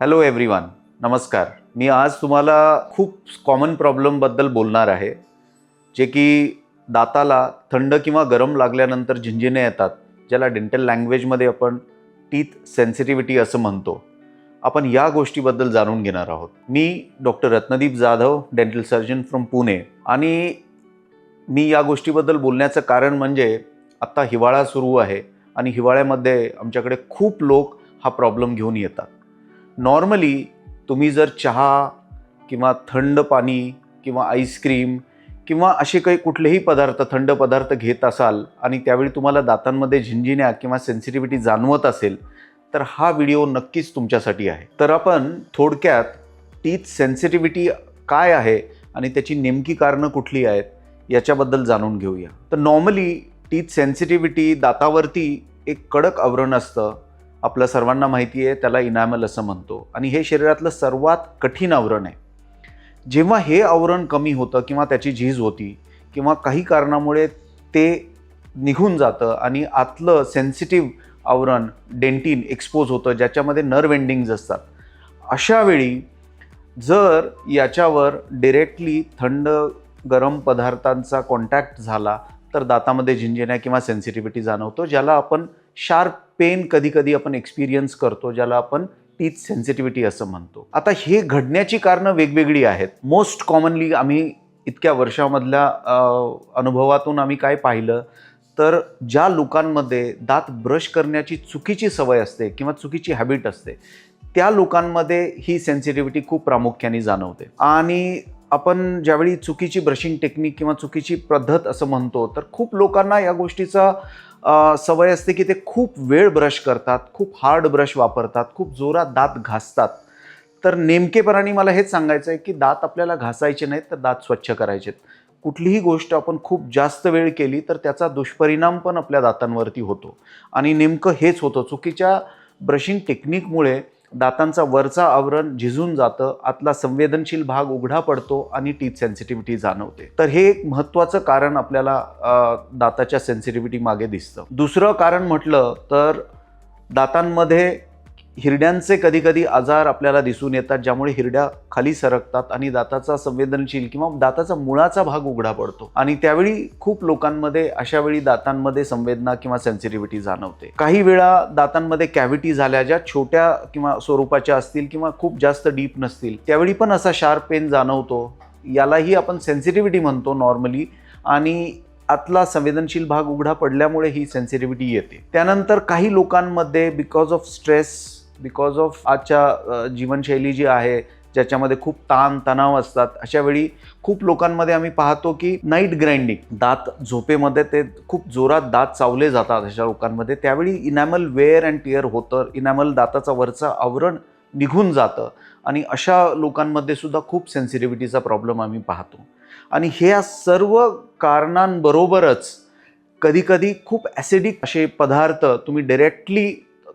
Hello everyone, नमस्कार. मी आज तुम्हाला खूप कॉमन प्रॉब्लेमबद्दल बोलणार आहे, जे की दाताला थंड किंवा गरम लागल्यानंतर झिंझिण्या येतात, ज्याला डेंटल लँग्वेजमध्ये आपण टीथ सेन्सिटिव्हिटी असं म्हणतो. आपण या गोष्टीबद्दल जाणून घेणार आहोत. मी doctor Ratnadeep Jadhav, dental surgeon from Pune. आणि मी या गोष्टीबद्दल बोलण्याचं कारण म्हणजे आत्ता हिवाळा सुरू आहे आणि हिवाळ्यामध्ये आमच्याकडे खूप लोक हा प्रॉब्लेम घेऊन येतात. नॉर्मली तुम्ही जर चहा किंवा थंड पाणी किंवा आईस्क्रीम किंवा असे काही कुठलेही पदार्थ, थंड पदार्थ घेत असाल आणि त्यावेळी तुम्हाला दातांमध्ये झिंझिण्या किंवा सेन्सिटिव्हिटी जाणवत असेल, तर हा व्हिडिओ नक्कीच तुमच्यासाठी आहे. तर आपण थोडक्यात टीथ सेन्सिटिव्हिटी काय आहे आणि त्याची नेमकी कारणं कुठली आहेत याच्याबद्दल जाणून घेऊया. तर नॉर्मली टीथ सेन्सिटिव्हिटी दातावरती एक कडक आवरण असतं. आपल्या सर्वांना माहिती आहे, त्याला इनॅमल असं म्हणतो, आणि हे शरीरातलं सर्वात कठीण आवरण आहे. जेव्हा हे आवरण कमी होतं किंवा त्याची झीज होती किंवा काही कारणामुळे ते निघून जातं आणि आतलं सेन्सिटिव्ह आवरण डेंटिन एक्सपोज होतं, ज्याच्यामध्ये नर्व एंडिंग्ज असतात. अशा वेळी जर याच्यावर डिरेक्टली थंड गरम पदार्थांचा कॉन्टॅक्ट झाला तर दातामध्ये झिंझिण्या किंवा सेन्सिटिव्हिटी जाणवतो, ज्याला आपण शार्प पेन कधी कधी आपण एक्सपिरियन्स करतो, ज्याला आपण टीथ सेन्सिटिव्हिटी असं म्हणतो. आता हे घडण्याची कारणं वेगवेगळी आहेत. मोस्ट कॉमनली आम्ही इतक्या वर्षामधल्या अनुभवातून आम्ही काय पाहिलं, तर ज्या लोकांमध्ये दात ब्रश करण्याची चुकीची सवय असते किंवा चुकीची हॅबिट असते, त्या लोकांमध्ये ही सेन्सिटिव्हिटी खूप प्रामुख्याने जाणवते. आणि आपण ज्यावेळी चुकीची ब्रशिंग टेक्निक किंवा चुकीची पद्धत असं म्हणतो, तर खूप लोकांना या गोष्टीचा सवय असते की ते खूप वेळ ब्रश करतात, खूप हार्ड ब्रश वापरतात, खूप जोरात दात घासतात. तर नेमकेपणाने मला हेच सांगायचं आहे की दात आपल्याला घासायचे नाहीत, तर दात स्वच्छ करायचेत. कुठलीही गोष्ट आपण खूप जास्त वेळ केली तर त्याचा दुष्परिणाम पण आपल्या दातांवरती होतो. आणि नेमकं हेच होतं, चुकीच्या ब्रशिंग टेक्निकमुळे दातांचा वरचा आवरण झिजून जातं, आतला संवेदनशील भाग उघडा पडतो आणि टीथ सेन्सिटिव्हिटी जाणवते. तर हे एक महत्त्वाचं कारण आपल्याला दाताच्या सेन्सिटिव्हिटी मागे दिसतं. दुसरं कारण म्हटलं तर दातांमध्ये हिरड्यांचे कधी कधी आजार आपल्याला दिसून येतात, ज्यामुळे हिरड्या खाली सरकतात आणि दाताचा संवेदनशील किंवा दाताचा मुळाचा भाग उघडा पडतो. आणि त्यावेळी खूप लोकांमध्ये अशा वेळी दातांमध्ये संवेदना किंवा सेन्सिटिव्हिटी जाणवते. काही वेळा दातांमध्ये कॅव्हिटी झाल्या, ज्या छोट्या किंवा स्वरूपाच्या असतील किंवा खूप जास्त डीप नसतील, त्यावेळी पण असा शार्प पेन जाणवतो. यालाही आपण सेन्सिटिव्हिटी म्हणतो नॉर्मली. आणि आतला संवेदनशील भाग उघडा पडल्यामुळे ही सेन्सिटिव्हिटी येते. त्यानंतर काही लोकांमध्ये because of stress, because of आजच्या जीवनशैली जी आहे, ज्याच्यामध्ये खूप ताण तणाव असतात, अशा वेळी खूप लोकांमध्ये आम्ही पाहतो की नाईट ग्राइंडिंग, दात झोपेमध्ये ते खूप जोरात दात चावले जातात अशा लोकांमध्ये. त्यावेळी इनॅमल वेअर अँड टिअर होतं, इनॅमल दाताचा वरचं आवरण निघून जातं आणि अशा लोकांमध्ये सुद्धा खूप सेन्सिटिव्हिटीचा प्रॉब्लेम आम्ही पाहतो. आणि ह्या सर्व कारणांबरोबरच कधीकधी खूप ॲसिडिक असे पदार्थ तुम्ही डायरेक्टली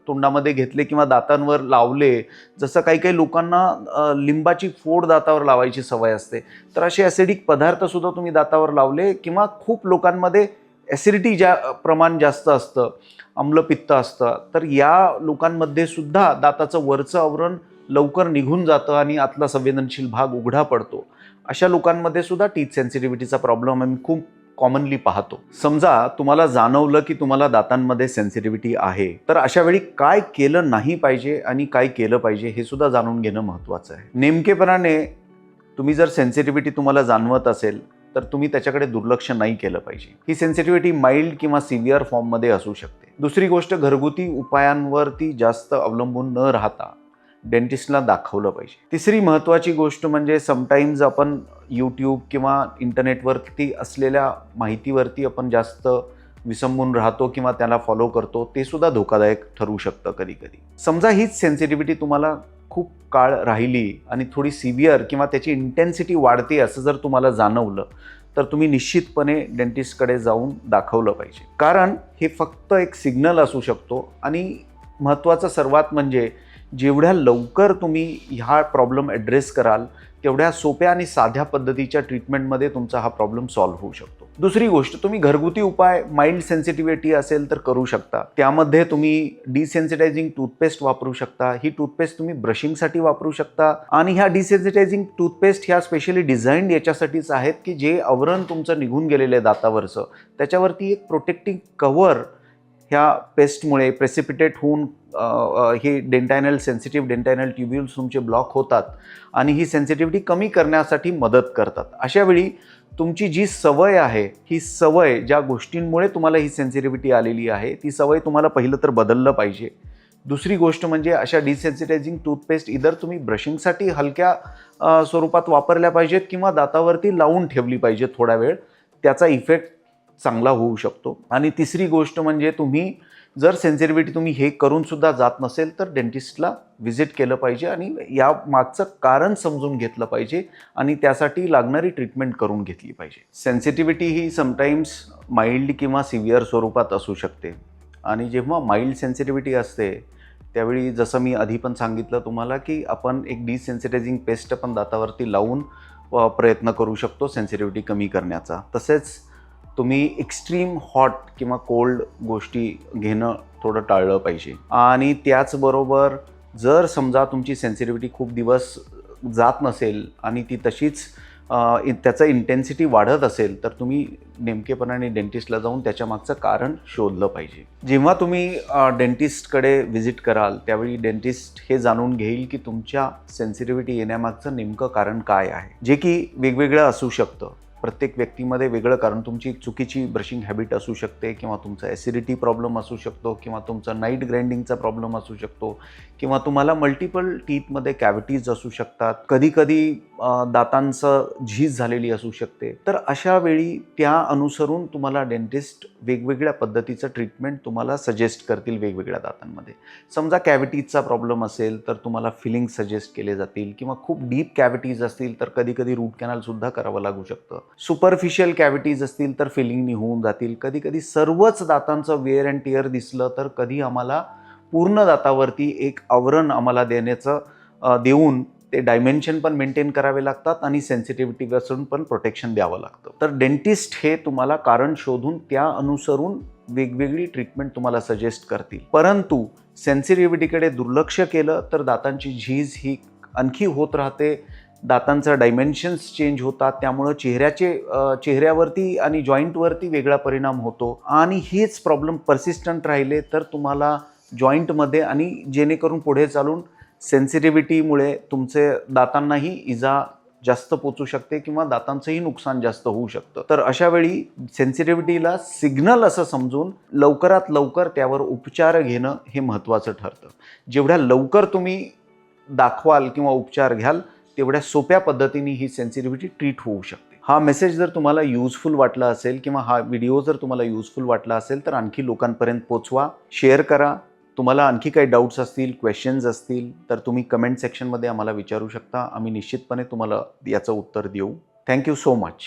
तोंडामध्ये घेतले किंवा दातांवर लावले, जसं काही काही लोकांना लिंबाची फोड दातावर लावायची सवय असते, तर असे ॲसिडिक पदार्थसुद्धा तुम्ही दातावर लावले, किंवा खूप लोकांमध्ये ॲसिडिटी प्रमाण जास्त असतं, आम्लपित्त असतं, तर या लोकांमध्ये सुद्धा दाताचं वरचं आवरण लवकर निघून जातं आणि आतला संवेदनशील भाग उघडा पडतो. अशा लोकांमध्ये सुद्धा टीथ सेन्सिटिव्हिटीचा प्रॉब्लेम आम्ही खूप कॉमनली पाहतो. समजा तुम्हाला जाणवलं की तुम्हाला दातांमध्ये सेन्सिटिव्हिटी आहे, तर अशा वेळी काय केलं नाही पाहिजे आणि काय केलं पाहिजे हे सुद्धा जाणून घेणं महत्त्वाचं आहे. नेमकेपणाने तुम्ही जर सेन्सिटिव्हिटी तुम्हाला जाणवत असेल तर तुम्ही त्याच्याकडे दुर्लक्ष नाही केलं पाहिजे. ही सेन्सिटिव्हिटी माइल्ड किंवा सिव्हिअर फॉर्ममध्ये असू शकते. दुसरी गोष्ट, घरगुती उपायांवरती जास्त अवलंबून न राहता डेंटिस्टला दाखवलं पाहिजे. तिसरी महत्त्वाची गोष्ट म्हणजे समटाईम्स आपण यूट्यूब किंवा इंटरनेटवरती असलेल्या माहितीवरती आपण जास्त विसंबून राहतो किंवा त्याला फॉलो करतो, ते सुद्धा धोकादायक ठरू शकतं कधी कधी. समजा हीच सेन्सिटिव्हिटी तुम्हाला खूप काळ राहिली आणि थोडी सिव्हिअर किंवा त्याची इंटेन्सिटी वाढते असं जर तुम्हाला जाणवलं, तर तुम्ही निश्चितपणे डेंटिस्टकडे जाऊन दाखवलं पाहिजे. कारण हे फक्त एक सिग्नल असू शकतो. आणि महत्त्वाचं सर्वात म्हणजे जेवढ्या लवकर तुम्ही ह्या प्रॉब्लेम ॲड्रेस कराल तेवढ्या सोप्या आणि साध्या पद्धतीच्या ट्रीटमेंटमध्ये तुमचा हा प्रॉब्लेम सॉल्व्ह होऊ शकतो. दुसरी गोष्ट, तुम्ही घरगुती उपाय माइल्ड सेन्सिटिव्हिटी असेल तर करू शकता. त्यामध्ये तुम्ही डिसेन्सिटायझिंग टूथपेस्ट वापरू शकता. ही टूथपेस्ट तुम्ही ब्रशिंगसाठी वापरू शकता आणि ह्या डिसेन्सिटायझिंग टूथपेस्ट ह्या स्पेशली डिझाईन्ड याच्यासाठीच आहेत की जे आवरण तुमचं निघून गेलेलं आहे दातावरचं त्याच्यावरती एक प्रोटेक्टिंग कव्हर ह्या पेस्टमुळे प्रेसिपिटेट होऊन हे सेन्सिटिव्ह डेंटायनल ट्युब्युल्स तुमचे ब्लॉक होतात आणि ही सेन्सिटिव्हिटी कमी करण्यासाठी मदत करतात. अशावेळी तुमची जी सवय आहे, ही सवय ज्या गोष्टींमुळे तुम्हाला ही सेन्सिटिव्हिटी आलेली आहे ती सवय तुम्हाला पहिलं तर बदललं पाहिजे. दुसरी गोष्ट म्हणजे अशा डिसेन्सिटायझिंग टूथपेस्ट इधर तुम्ही ब्रशिंगसाठी हलक्या स्वरूपात वापरल्या पाहिजेत किंवा दातावरती लावून ठेवली पाहिजे थोडा वेळ, त्याचा इफेक्ट चांगला होऊ शकतो. आणि तिसरी गोष्ट म्हणजे तुम्ही जर सेन्सिटिव्हिटी तुम्ही हे करून सुद्धा जात नसेल तर डेंटिस्टला व्हिजिट केलं पाहिजे आणि या मागचं कारण समजून घेतलं पाहिजे आणि त्यासाठी लागणारी ट्रीटमेंट करून घेतली पाहिजे. सेन्सिटिव्हिटी ही समटाईम्स माइल्ड किंवा सिव्हिअर स्वरूपात असू शकते आणि जेव्हा माइल्ड सेन्सिटिव्हिटी असते त्यावेळी जसं मी आधी पण सांगितलं तुम्हाला की आपण एक डिसेन्सिटायझिंग पेस्ट पण दातावरती लावून प्रयत्न करू शकतो सेन्सिटिव्हिटी कमी करण्याचा. तसेच तुम्ही एक्स्ट्रीम हॉट किंवा कोल्ड गोष्टी घेणं थोडं टाळलं पाहिजे. आणि त्याचबरोबर जर समजा तुमची सेन्सिटिव्हिटी खूप दिवस जात नसेल आणि ती तशीच त्याचं इंटेन्सिटी वाढत असेल तर तुम्ही नेमकेपणाने डेंटिस्टला जाऊन त्याच्या मागचं कारण शोधलं पाहिजे. जेव्हा तुम्ही डेंटिस्टकडे व्हिजिट कराल त्यावेळी डेंटिस्ट हे जाणून घेईल की तुमच्या सेन्सिटिव्हिटी येण्यामागचं नेमकं कारण काय आहे, जे की वेगवेगळं असू शकतं. प्रत्येक व्यक्तीमध्ये वेगळं कारण, तुमची चुकीची ब्रशिंग हॅबिट असू शकते किंवा तुमचा ॲसिडिटी प्रॉब्लेम असू शकतो किंवा तुमचा नाईट ग्राइंडिंगचा प्रॉब्लेम असू शकतो किंवा तुम्हाला मल्टिपल टीथमध्ये कॅव्हिटीज असू शकतात. कधीकधी दातांचं झीज झालेली असू शकते. तर अशा वेळी त्या अनुसरून तुम्हाला डेंटिस्ट वेगवेगळ्या पद्धतीचं ट्रीटमेंट तुम्हाला सजेस्ट करतील वेगवेगळ्या दातांमध्ये. समजा कॅव्हिटीजचा प्रॉब्लेम असेल तर तुम्हाला फिलिंग सजेस्ट केले जातील किंवा खूप डीप कॅव्हिटीज असतील तर कधीकधी रूट कॅनलसुद्धा करावं लागू शकतं. सुपरफिशियल कॅव्हिटीज असतील तर फिलिंगनी होऊन जातील. कधी सर्वच दातांचं वेअर अँड टिअर दिसलं तर कधी आम्हाला पूर्ण दातावरती एक आवरण आम्हाला देऊन ते डायमेन्शन पण मेंटेन करावे लागतात आणि सेन्सिटिव्हिटीपासून पण प्रोटेक्शन द्यावं लागतं. तर डेंटिस्ट हे तुम्हाला कारण शोधून त्या अनुसरून वेगवेगळी ट्रीटमेंट तुम्हाला सजेस्ट करतील. परंतु सेन्सिटिव्हिटीकडे दुर्लक्ष केलं तर दातांची झीज ही आणखी होत राहते. दातांचं डायमेन्शन्स चेंज होतात, त्यामुळं चेहऱ्यावरती आणि जॉईंटवरती वेगळा परिणाम होतो आणि हेच प्रॉब्लेम पर्सिस्टंट राहिले तर तुम्हाला जॉईंटमध्ये आणि जेणेकरून पुढे चालून सेन्सिटिव्हिटीमुळे तुमचे दातांनाही इजा जास्त पोचू शकते किंवा दातांचंही नुकसान जास्त होऊ शकतं. तर अशा वेळी सेन्सिटिव्हिटीला सिग्नल असं समजून लवकरात लवकर त्यावर उपचार घेणं हे महत्त्वाचं ठरतं. जेवढ्या लवकर तुम्ही दाखवाल किंवा उपचार घ्याल तेवढ्या सोप्या पद्धतीने ही सेन्सिटिव्हिटी ट्रीट होऊ शकते. हा मेसेज जर तुम्हाला युजफुल वाटला असेल किंवा हा व्हिडिओ जर तुम्हाला युजफुल वाटला असेल तर आणखी लोकांपर्यंत पोचवा, शेअर करा. तुम्हाला आणखी काही डाऊट्स असतील, क्वेश्चन्स असतील तर तुम्ही कमेंट सेक्शनमध्ये आम्हाला विचारू शकता. आम्ही निश्चितपणे तुम्हाला याचं उत्तर देऊ. Thank you so much.